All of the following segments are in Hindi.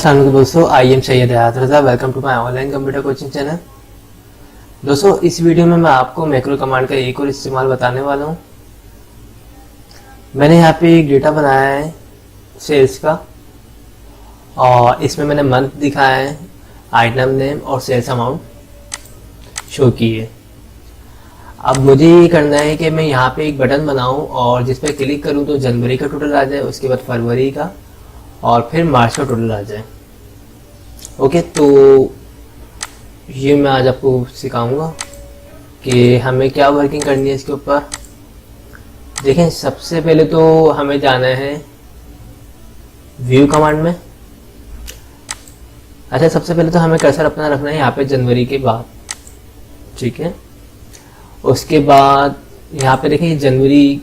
अस्सलाम दोस्तों, I am Syed Hayat Raza. Welcome to my online computer coaching channel. दोस्तों, इस वीडियो में मैं आपको मैक्रो कमांड का एक और इस्तेमाल बताने वाला हूँ। मैंने यहाँ पे एक डेटा बनाया है सेल्स का, और इसमें मैंने मंथ दिखाया है, आइटम नेम और सेल्स अमाउंट शो की है। अब मुझे ये करना है कि मैं यहाँ पे एक बटन बनाऊँ और जिस पर क्लिक करूँ तो जनवरी का टोटल आ जाए, उसके बाद फरवरी का और फिर मार्च का टोटल आ जाए। ओके, तो ये मैं आज आपको सिखाऊंगा कि हमें क्या वर्किंग करनी है इसके ऊपर। देखें, सबसे पहले तो हमें जाना है व्यू कमांड में। अच्छा, सबसे पहले तो हमें कर्सर अपना रखना है यहाँ पे जनवरी के बाद, ठीक है। उसके बाद यहाँ पे देखें जनवरी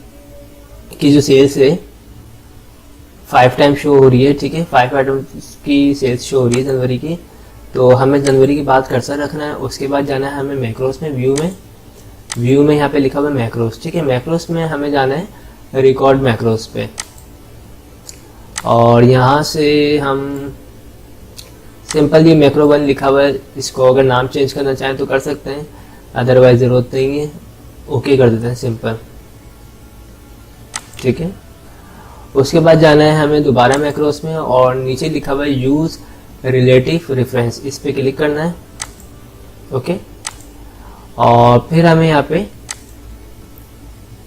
की जो सेल्स है 5 टाइम शो हो रही है, ठीक है। 5 आइटम्स की सेल्स शो हो रही है जनवरी की, तो हमें जनवरी के बाद कर्सर रखना है। उसके बाद जाना है हमें मैक्रोस में, व्यू में यहाँ पे लिखा हुआ है मैक्रोस, ठीक है। मैक्रोस में हमें जाना है रिकॉर्ड मैक्रोस पे, और यहाँ से हम सिंपल ये मैक्रो 1 लिखा हुआ है, इसको अगर नाम चेंज करना चाहें तो कर सकते हैं, अदरवाइज ज़रूरत नहीं है। ओके कर देते हैं सिंपल, ठीक है। उसके बाद जाना है हमें दोबारा मैक्रोस में, और नीचे लिखा हुआ है यूज़ रिलेटिव रेफरेंस, इस पे क्लिक करना है। ओके, और फिर हमें यहाँ पे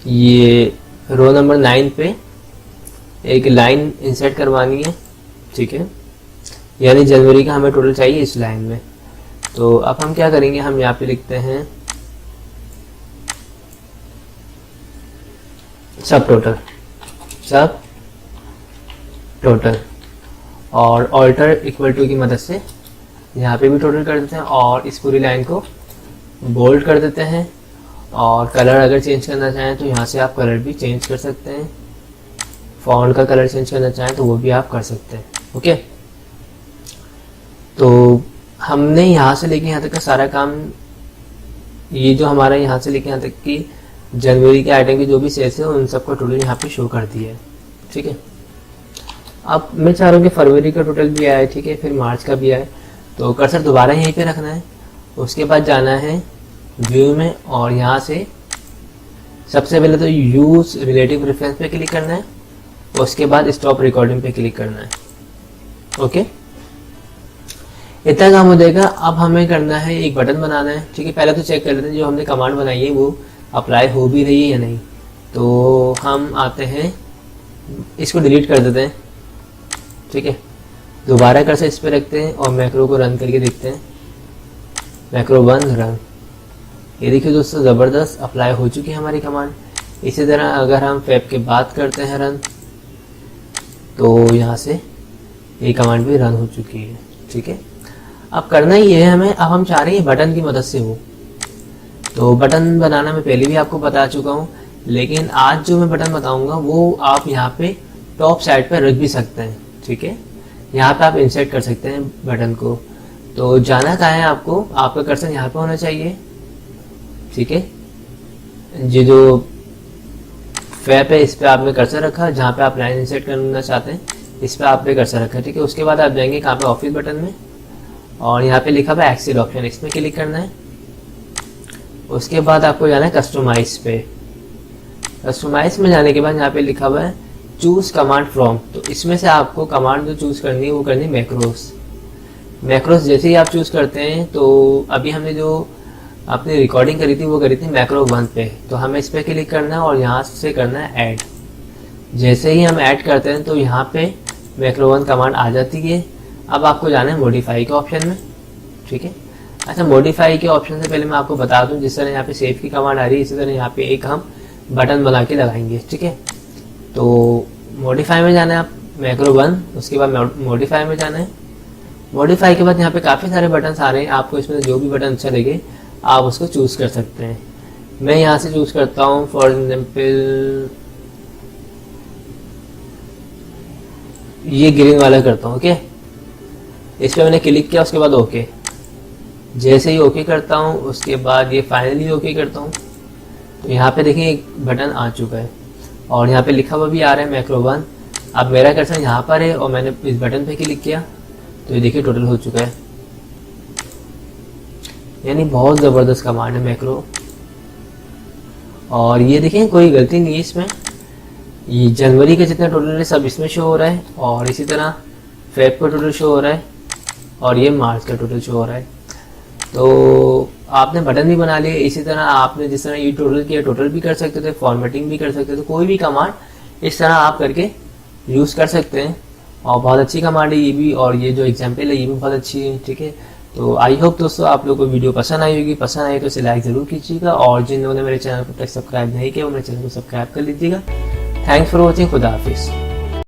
ये रो नंबर 9 पे एक लाइन इंसर्ट करवानी है, ठीक है। यानी जनवरी का हमें टोटल चाहिए इस लाइन में। तो अब हम क्या करेंगे, हम यहाँ पे लिखते हैं सब टोटल और ऑल्टर इक्वल टू की मदद से यहाँ पे भी टोटल कर देते हैं, और इस पूरी लाइन को बोल्ड कर देते हैं। और कलर अगर चेंज करना चाहें तो यहाँ से आप कलर भी चेंज कर सकते हैं, फॉन्ट का कलर चेंज करना चाहें तो वो भी आप कर सकते हैं। ओके, तो हमने यहाँ से लेके यहाँ तक का सारा काम, ये जो हमारा यहाँ से लेके यहाँ तक की जनवरी के आइटम की जो भी सेल्स है उन सबका टोटल यहाँ पे शो कर दिया है, ठीक है। अब मैं चाह रहा हूँ कि फरवरी का टोटल भी आए, ठीक है, फिर मार्च का भी आए। तो कर्सर दोबारा यहीं पे रखना है। उसके बाद जाना है व्यू में, और यहाँ से सबसे पहले तो यूज रिलेटिव रेफरेंस पे क्लिक करना है। उसके बाद स्टॉप रिकॉर्डिंग पे क्लिक करना है। ओके, इतना काम हो जाएगा। अब हमें करना है एक बटन बनाना है, ठीक है। पहले तो चेक कर लेते हैं जो हमने कमांड बनाई है वो अप्लाई हो भी रही है या नहीं। तो हम आते हैं, इसको डिलीट कर देते हैं, ठीक है। दोबारा कर्सर इस पे रखते हैं और मैक्रो को रन करके देखते हैं। मैक्रो 1 रन, ये देखिए दोस्तों, ज़बरदस्त अप्लाई हो चुकी है हमारी कमांड। इसी तरह अगर हम फैब के बाद करते हैं रन, तो यहाँ से ये कमांड भी रन हो चुकी है, ठीक है। अब करना ही है हमें, अब हम चाह रहे हैं बटन की मदद से हो। तो बटन बनाना मैं पहले भी आपको बता चुका हूँ, लेकिन आज जो मैं बटन बताऊंगा वो आप यहाँ पे टॉप साइड पर रख भी सकते हैं, ठीक है। यहाँ पे आप इंसर्ट कर सकते हैं बटन को। तो जाना कहाँ है आपको, आपका कर्सर यहाँ पे होना चाहिए, ठीक है। ये जो फैब है इस पे आपने कर्सर रखा, जहाँ पे आप लाइन इंसर्ट करना चाहते हैं इस पे आपने कर्सर रखा, ठीक है। उसके बाद आप जाएंगे कहाँ पे, ऑफिस बटन में, और यहाँ पे लिखा हुआ है एक्सेल ऑप्शन, इसमें क्लिक करना है। उसके बाद आपको जाना है कस्टमाइज पे। कस्टमाइज में जाने के बाद यहाँ पे लिखा हुआ है चूज कमांड फ्रॉम, तो इसमें से आपको कमांड जो चूज करनी है वो करनी है मैक्रोस। जैसे ही आप चूज करते हैं, तो अभी हमने जो अपनी रिकॉर्डिंग करी थी वो करी थी मैक्रो 1 पे, तो हमें इस पे क्लिक करना है और यहाँ से करना है ऐड। जैसे ही हम ऐड करते हैं तो यहाँ पे मैक्रो 1 कमांड आ जाती है। अब आपको जाना है मॉडिफाई के ऑप्शन में, ठीक है। अच्छा, मॉडिफाई के ऑप्शन से पहले मैं आपको बता दूं, जिस तरह यहाँ पे सेव की कमांड आ रही है इसी तरह यहाँ पे एक हम बटन बना के लगाएंगे, ठीक है। तो मॉडिफाई में जाना है आप, मैक्रो 1, उसके बाद मॉडिफाई में जाना है। मॉडिफाई के बाद यहाँ पे काफ़ी सारे बटन आ रहे हैं, आपको इसमें जो भी बटन अच्छा लगे आप उसको चूज़ कर सकते हैं। मैं यहाँ से चूज़ करता हूँ फॉर एग्जाम्पल ये ग्रीन वाला करता हूँ। ओके, इस पर मैंने क्लिक किया, उसके बाद ओके। जैसे ही ओके करता हूँ उसके बाद ये फाइनली ओके करता हूँ, तो यहाँ पे देखिए एक बटन आ चुका है और यहाँ पे लिखा हुआ भी आ रहा है मैक्रो 1। अब मेरा कर्सर यहाँ पर है और मैंने इस बटन पे क्लिक किया तो ये देखिए टोटल हो चुका है, यानी बहुत ज़बरदस्त कमांड है मैक्रो। और ये देखें कोई गलती नहीं है इसमें, ये जनवरी के जितने टोटल है सब इसमें शो हो रहा है, और इसी तरह फेब का टोटल शो हो रहा है, और ये मार्च का टोटल शो हो रहा है। तो आपने बटन भी बना लिया। इसी तरह आपने जिस तरह ये टोटल किया टोटल भी कर सकते थे, फॉर्मेटिंग भी कर सकते थे, कोई भी कमांड इस तरह आप करके यूज़ कर सकते हैं। और बहुत अच्छी कमांड है ये भी, और ये जो एग्जाम्पल है ये भी बहुत अच्छी है, ठीक है। तो आई होप दोस्तों आप लोगों को वीडियो पसंद आई होगी। पसंद आई तो इसे लाइक ज़रूर कीजिएगा, और जिन लोगों ने मेरे चैनल को तक सब्सक्राइब नहीं किया वो मेरे चैनल को सब्सक्राइब कर लीजिएगा। Thanks for watching. खुदा हाफिज़।